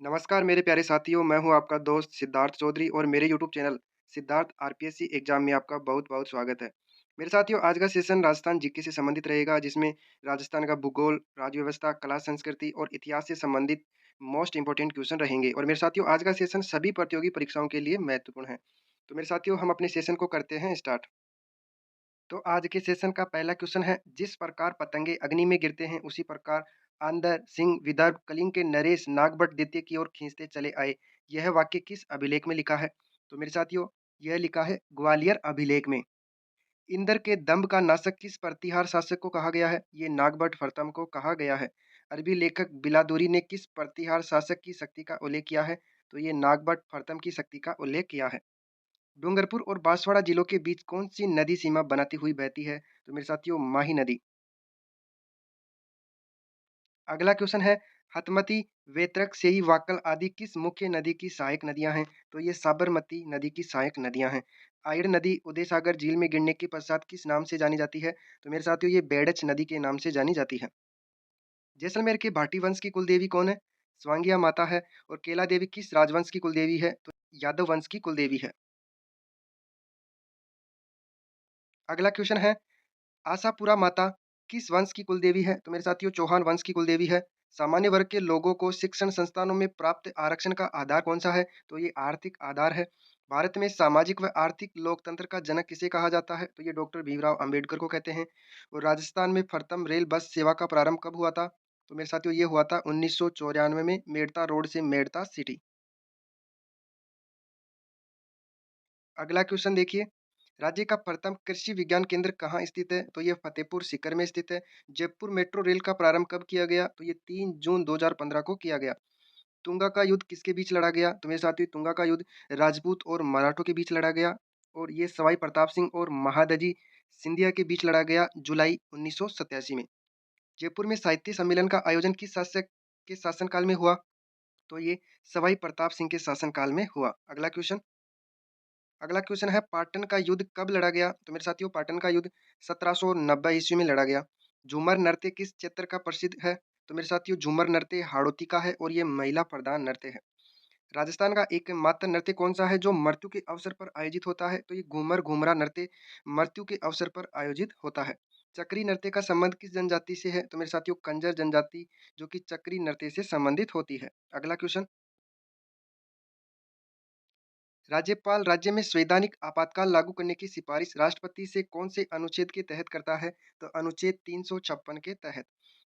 नमस्कार मेरे प्यारे साथियों, मैं हूँ आपका दोस्त सिद्धार्थ चौधरी और मेरे YouTube channel Siddharth RPSC exam में आपका बहुत-बहुत स्वागत है। मेरे साथियों, आज का सेशन राजस्थान जीके से संबंधित रहेगा जिसमें राजस्थान का भूगोल, राज्य व्यवस्था, कला संस्कृति और इतिहास से संबंधित मोस्ट इंपोर्टेंट क्वेश्चन रहेंगे। और मेरे साथियों, आज का सेशन सभी प्रतियोगी परीक्षाओं के लिए महत्वपूर्ण है। तो मेरे साथियों, हम अपने सेशन को करते हैं स्टार्ट। तो आज के सेशन का पहला क्वेश्चन है, जिस प्रकार पतंगे अग्नि में गिरते हैं उसी प्रकार आंध्र सिंह विदर्भ कलिंग के नरेश नागभट्ट द्वितीय की ओर खींचते चले आए। यह वाक्य किस अभिलेख में लिखा है? तो मेरे साथियों, यह लिखा है ग्वालियर अभिलेख में। इंद्र के दंभ का नाशक किस प्रतिहार शासक को कहा गया है? ये नागभट्ट प्रथम को कहा गया है। अरबी लेखक बिलादुरी ने किस प्रतिहार शासक की शक्ति का उल्लेख किया है? तो ये नागभट्ट प्रथम की शक्ति का उल्लेख किया है। डूंगरपुर और बांसवाड़ा जिलों के बीच कौन सी नदी सीमा बनाती हुई बहती है? तो मेरे साथियों, माही नदी। अगला क्वेश्चन है, हथमती, वेत्रक, सेही, वाकल आदि किस मुख्य नदी की सहायक नदियां हैं? तो ये साबरमती नदी की सहायक नदियां हैं। आयड़ नदी उदय सागर झील में गिरने के पश्चात किस नाम से जानी जाती है? तो मेरे साथियों, ये बेड़च नदी के नाम से जानी जाती है। जैसलमेर के भाटी वंश की कुलदेवी कौन है? स्वांगिया माता है। और केला देवी किस राजवंश की कुलदेवी है? तो यादव वंश की कुलदेवी है। अगला क्वेश्चन है, आशापुरा माता किस वंश की कुलदेवी है? तो मेरे साथियों, चौहान वंश की कुलदेवी है। सामान्य वर्ग के लोगों को शिक्षण संस्थानों में प्राप्त आरक्षण का आधार कौन सा है? तो ये आर्थिक आधार है। भारत में सामाजिक व आर्थिक लोकतंत्र का जनक किसे कहा जाता है? तो ये डॉक्टर भीमराव अंबेडकर को कहते हैं। और राजस्थान में प्रथम रेल बस सेवा का प्रारंभ कब हुआ था? तो मेरे साथियों, ये हुआ था 1994 में मेड़ता रोड से मेड़ता सिटी। अगला क्वेश्चन देखिए, राज्य का प्रथम कृषि विज्ञान केंद्र कहाँ स्थित है? तो ये फतेहपुर सीकर में स्थित है। जयपुर मेट्रो रेल का प्रारंभ कब किया गया? तो ये 3 जून 2015 को किया गया। तुंगा का युद्ध किसके बीच लड़ा गया? तो मेरे साथियों, तुंगा का युद्ध राजपूत और मराठों के बीच लड़ा गया। और ये सवाई प्रताप सिंह और महादजी सिंधिया के बीच लड़ा गया जुलाई 1987 में। जयपुर में साहित्य सम्मेलन का आयोजन किस शासक के शासनकाल में हुआ? तो ये सवाई प्रताप सिंह के शासनकाल में हुआ। अगला क्वेश्चन है, पाटन का युद्ध कब लड़ा गया? तो मेरे साथियों, पाटन का युद्ध 1790 ईस्वी में लड़ा गया। झूमर नृत्य किस क्षेत्र का प्रसिद्ध है? तो मेरे साथियों, झूमर नृत्य हाड़ौती का है और ये महिला प्रधान नृत्य है। राजस्थान का एकमात्र नृत्य कौन सा है जो मृत्यु के अवसर पर आयोजित होता है? तो ये घूमर घूमरा नृत्य मृत्यु के अवसर पर आयोजित होता है। चक्री नृत्य का संबंध किस जनजाति से है? तो मेरे साथियों, कंजर जनजाति जो कि चक्री नृत्य से संबंधित होती है। अगला क्वेश्चन, राज्यपाल राज्य में संवैधानिक आपातकाल लागू करने की सिफारिश राष्ट्रपति से कौन से अनुच्छेद के तहत करता है? तो अनुच्छेद 356 के तहत।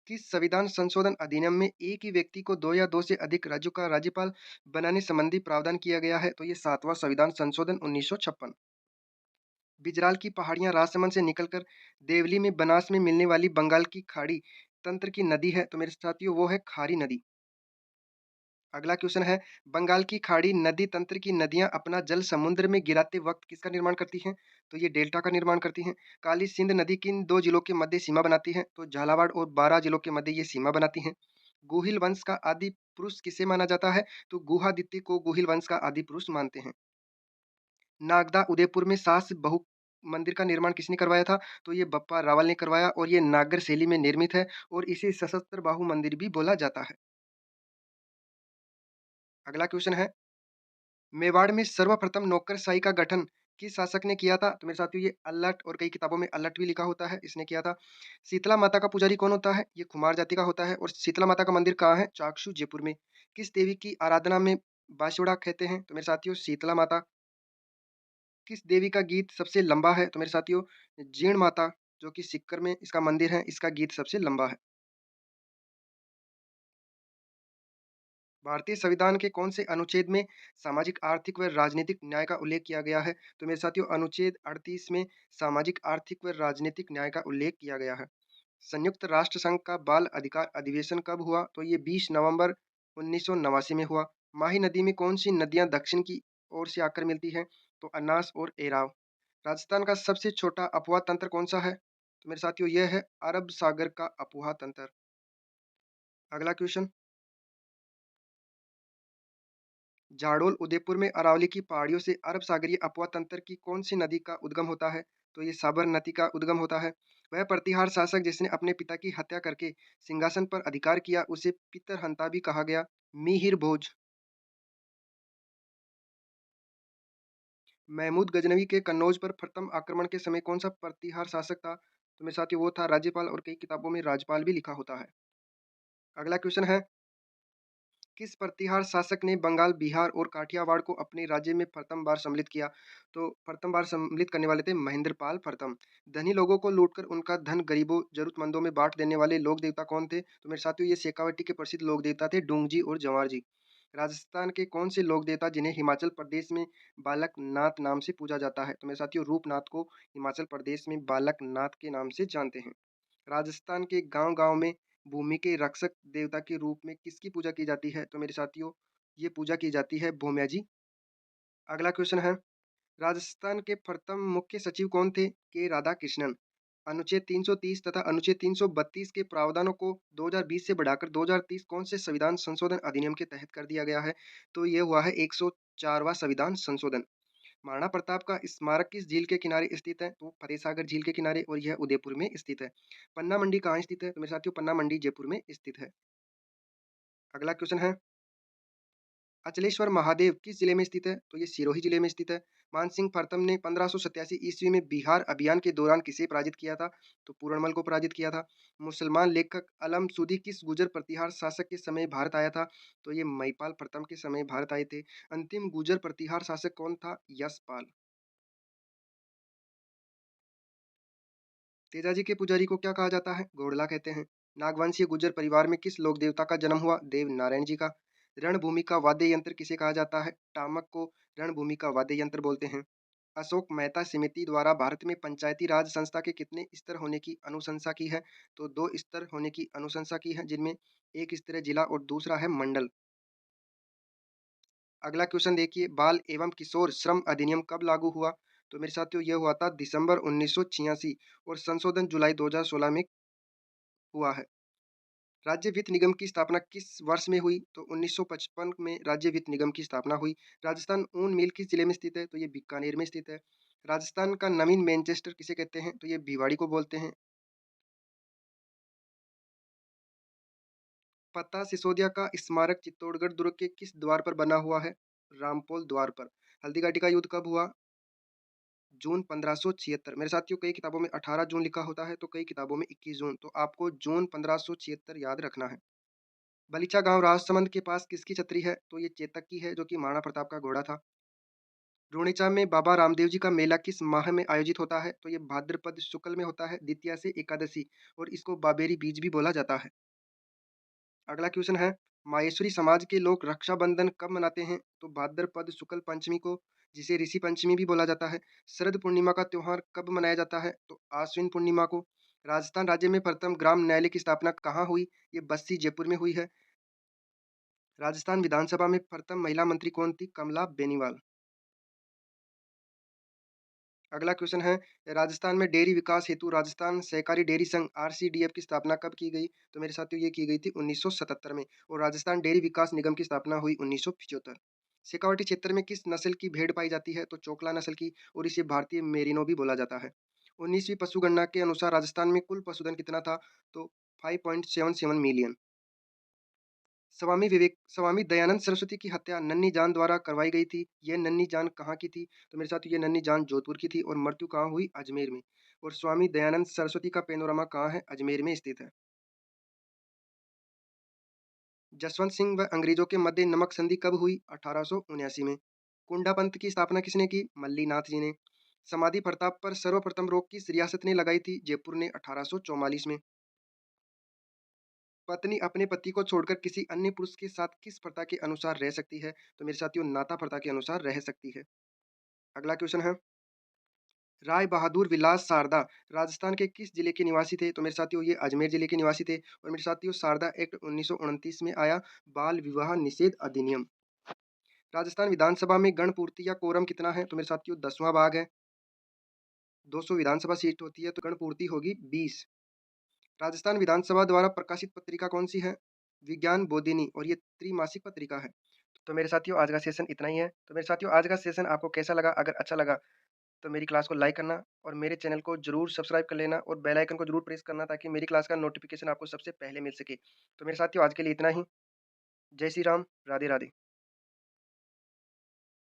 किस संविधान संशोधन अधिनियम में एक ही व्यक्ति को दो या दो से अधिक राज्यों का राज्यपाल बनाने संबंधी प्रावधान किया गया है? तो ये 7वां संविधान संशोधन 1956। बिजराल की पहाड़ियां राजसमंद से निकलकर देवली में बनास में मिलने वाली बंगाल की खाड़ी तंत्र की नदी है। तो मेरे साथियों, वो है खारी नदी। अगला क्वेश्चन है, बंगाल की खाड़ी नदी तंत्र की नदियां अपना जल समुद्र में गिराते वक्त किसका निर्माण करती हैं? तो ये डेल्टा का निर्माण करती हैं। काली सिंध नदी किन दो जिलों के मध्य सीमा बनाती है? तो झालावाड़ और बारां जिलों के मध्य ये सीमा बनाती हैं। गुहिल वंश का आदि पुरुष किसे माना जाता है? तो गुहादित्य को गुहिल वंश का आदि पुरुष मानते हैं। नागदा उदयपुर में सास बहु मंदिर का निर्माण किसने करवाया था? तो ये बप्पा रावल ने करवाया और ये नागर शैली में निर्मित है और इसे सशस्त्र बाहु मंदिर भी बोला जाता है। अगला क्वेश्चन है, मेवाड़ में सर्वप्रथम नौकरशाही का गठन किस शासक ने किया था? तो मेरे साथियों, ये अल्लट और कई किताबों में अल्लट भी लिखा होता है, इसने किया था। शीतला माता का पुजारी कौन होता है? ये कुमार जाति का होता है। और शीतला माता का मंदिर कहाँ है? चाकसू जयपुर में। किस देवी की आराधना में बांसुड़ा कहते हैं? तो मेरे साथियों, शीतला माता। किस देवी का गीत सबसे लंबा है? तो मेरे साथियों, जीण माता जो कि सिक्कर में इसका मंदिर है, इसका गीत सबसे लंबा है। भारतीय संविधान के कौन से अनुच्छेद में सामाजिक आर्थिक व राजनीतिक न्याय का उल्लेख किया गया है? तो मेरे साथियों, अनुच्छेद 38 में सामाजिक आर्थिक व राजनीतिक न्याय का उल्लेख किया गया है। संयुक्त राष्ट्र संघ का बाल अधिकार अधिवेशन कब हुआ? तो ये 20 नवंबर 1989 में हुआ। माही नदी में कौन सी नदियां दक्षिण की ओर से आकर मिलती हैं? तो अनास और एराव। राजस्थान का सबसे छोटा अफवाह तंत्र कौन सा है? तो मेरे साथियों, यह है अरब सागर का अफवाह तंत्र। अगला क्वेश्चन, जाडोल उदयपुर में अरावली की पहाड़ियों से अरब सागरीय अपवा तंत्र की कौन सी नदी का उद्गम होता है? तो ये साबरमती का उद्गम होता है। वह प्रतिहार शासक जिसने अपने पिता की हत्या करके सिंहासन पर अधिकार किया, उसे पितरहंता भी कहा गया। मिहिर भोज। महमूद गजनवी के कन्नौज पर प्रथम आक्रमण के समय कौन सा प्रतिहार शासक था? तो मेरे साथियों वो था राज्यपाल, और कई किताबों में राजपाल भी लिखा होता है। अगला क्वेश्चन है, किस प्रतिहार शासक ने बंगाल, बिहार और काठियावाड़ को अपने राज्य में प्रथम बार सम्मिलित किया? तो प्रथम बार सम्मिलित करने वाले थे महेंद्रपाल प्रथम। धनी लोगों को लूटकर उनका धन गरीबों जरूरतमंदों में बांट देने वाले लोक देवता कौन थे? तो मेरे साथियों ये शेखावटी के प्रसिद्ध लोक देवता थे डूंगजी और जवार जी। राजस्थान के कौन से लोक देवता जिन्हें हिमाचल प्रदेश में बालक नाथ नाम से पूजा जाता है? तो मेरे साथियों रूपनाथ को हिमाचल प्रदेश में बालक नाथ के नाम से जानते हैं। राजस्थान के गांव-गांव में भूमि के रक्षक देवता के रूप में किसकी पूजा की जाती है? तो मेरे साथियों ये पूजा की जाती है भोम्या जी। अगला क्वेश्चन है, राजस्थान के प्रथम मुख्य सचिव कौन थे? के राधाकृष्णन। अनुच्छेद 330 तथा अनुच्छेद 332 के प्रावधानों को 2020 से बढ़ाकर 2030 कौन से संविधान संशोधन अधिनियम के तहत कर दिया गया है? तो ये हुआ है 104वां संविधान संशोधन। महाराणा प्रताप का स्मारक किस झील के किनारे स्थित है? तो फतेह सागर झील के किनारे, और यह उदयपुर में स्थित है। पन्ना मंडी कहाँ स्थित है? तो मेरे साथियों पन्ना मंडी जयपुर में स्थित है। अगला क्वेश्चन है, अचलेश्वर महादेव किस जिले में स्थित है? तो ये सिरोही जिले में स्थित है। मानसिंह प्रथम ने 1587 ईस्वी में बिहार अभियान के दौरान किसे पराजित किया था? तो पूरनमल को पराजित किया था। मुसलमान लेखक अलम सूदी किस गुर्जर प्रतिहार शासक के समय भारत आया था? तो ये महिपाल प्रथम के समय भारत आए थे। अंतिम गुर्जर प्रतिहार शासक कौन था? यशपाल। तेजाजी के पुजारी को क्या कहा जाता है? घोड़ला कहते हैं। नागवंशीय गुर्जर परिवार में किस लोक देवता का जन्म हुआ? देव नारायण जी का। रणभूमि का वाद्य यंत्र किसे कहा जाता है? टामक को रणभूमि का वाद्य यंत्र बोलते हैं। अशोक मेहता समिति द्वारा भारत में पंचायती राज संस्था के कितने स्तर होने की अनुशंसा की है? तो 2 स्तर होने की अनुशंसा की है, जिनमें एक स्तर है जिला और दूसरा है मंडल। अगला क्वेश्चन देखिए, बाल एवं किशोर श्रम अधिनियम कब लागू हुआ? तो मेरे साथियों ये हुआ था दिसंबर 1986, और संशोधन जुलाई 2016 में हुआ है। राज्य वित्त निगम की स्थापना किस वर्ष में हुई? तो 1955 में राज्य वित्त निगम की स्थापना हुई। राजस्थान ऊन मिल किस जिले में स्थित है? तो ये बीकानेर में स्थित है। राजस्थान का नवीन मैनचेस्टर किसे कहते हैं? तो ये भिवाड़ी को बोलते हैं। पता सिसोदिया का स्मारक चित्तौड़गढ़ दुर्ग के किस द्वार पर बना हुआ है? रामपोल द्वार पर। हल्दीघाटी का युद्ध कब हुआ? जून 1576। मेरे साथियों कई किताबों में 18 जून लिखा होता है, तो कई किताबों में 21 जून, तो आपको जून 1576 याद रखना है। बलीचा गांव राजसमंद के पास किसकी छतरी है? तो ये चेतक की है, जो कि महाराणा प्रताप का घोड़ा था। रूणेचा में बाबा रामदेव जी का मेला किस माह में आयोजित होता है? तो ये भाद्रपद शुक्ल में होता है, द्वितीया से एकादशी, और इसको बाबेरी बीज भी बोला जाता है। अगला क्वेश्चन है, माहेश्वरी समाज के लोग रक्षाबंधन कब मनाते हैं? तो भाद्रपद शुक्ल पंचमी को, जिसे ऋषि पंचमी भी बोला जाता है। शरद पूर्णिमा का त्योहार कब मनाया जाता है? तो आश्विन पूर्णिमा को। राजस्थान राज्य में प्रथम ग्राम न्यायालय की स्थापना कहाँ हुई? ये बस्सी जयपुर में हुई है। राजस्थान विधानसभा में प्रथम महिला मंत्री कौन थी? कमला बेनीवाल। अगला क्वेश्चन है, राजस्थान में डेयरी विकास हेतु राजस्थान सहकारी डेयरी संघ आरसीडीएफ की स्थापना कब की गई? तो मेरे साथियों ये की गई थी 1977 में, और राजस्थान डेयरी विकास निगम की स्थापना हुई 1975। शेखावाटी क्षेत्र में किस नस्ल की भेड़ पाई जाती है? तो चोकला नस्ल की, और इसे भारतीय मेरिनो भी बोला जाता है। 19वीं पशु गणना के अनुसार राजस्थान में कुल पशुधन कितना था? तो 5.77 मिलियन। स्वामी दयानंद सरस्वती की हत्या नन्ही जान द्वारा करवाई गई थी। यह नन्ही जान कहाँ की थी? तो मेरे साथ ये नन्ही जान जोधपुर की थी, और मृत्यु कहाँ हुई? अजमेर में। और स्वामी दयानंद सरस्वती का पैनोरामा कहाँ है? अजमेर में स्थित है। जसवंत सिंह व अंग्रेजों के मध्य नमक संधि कब हुई? 1879 में। कुंडा पंथ की स्थापना किसने की? मल्ली नाथ जी ने। समाधि प्रताप पर सर्वप्रथम रोक किस रियासत ने लगाई थी? जयपुर ने 1844 में। पत्नी अपने पति को छोड़कर किसी अन्य पुरुष के साथ किस प्रथा के अनुसार रह सकती है? तो मेरे साथियों नाता प्रथा के अनुसार रह सकती है। अगला क्वेश्चन है, राय बहादुर विलास शारदा राजस्थान के किस जिले के निवासी थे? तो मेरे साथियों ये अजमेर जिले के निवासी थे। और मेरे साथियों शारदा एक्ट 1929 में आया, बाल विवाह निषेध अधिनियम। राजस्थान विधानसभा में गणपूर्ति या कोरम कितना है? तो मेरे साथियों 10वां भाग है। 200 विधानसभा सीट होती है, तो गणपूर्ति होगी 20। राजस्थान विधानसभा द्वारा प्रकाशित पत्रिका कौन सी है? विज्ञान बोधिनी, और ये त्रिमासिक पत्रिका है। तो मेरे साथियों आज का सेशन इतना ही है। तो मेरे साथियों आज का सेशन आपको कैसा लगा? अगर अच्छा लगा तो मेरी क्लास को लाइक करना और मेरे चैनल को ज़रूर सब्सक्राइब कर लेना और बेल आइकन को ज़रूर प्रेस करना ताकि मेरी क्लास का नोटिफ़िकेशन आपको सबसे पहले मिल सके। तो मेरे साथियों आज के लिए इतना ही। जय श्री राम, राधे-राधे।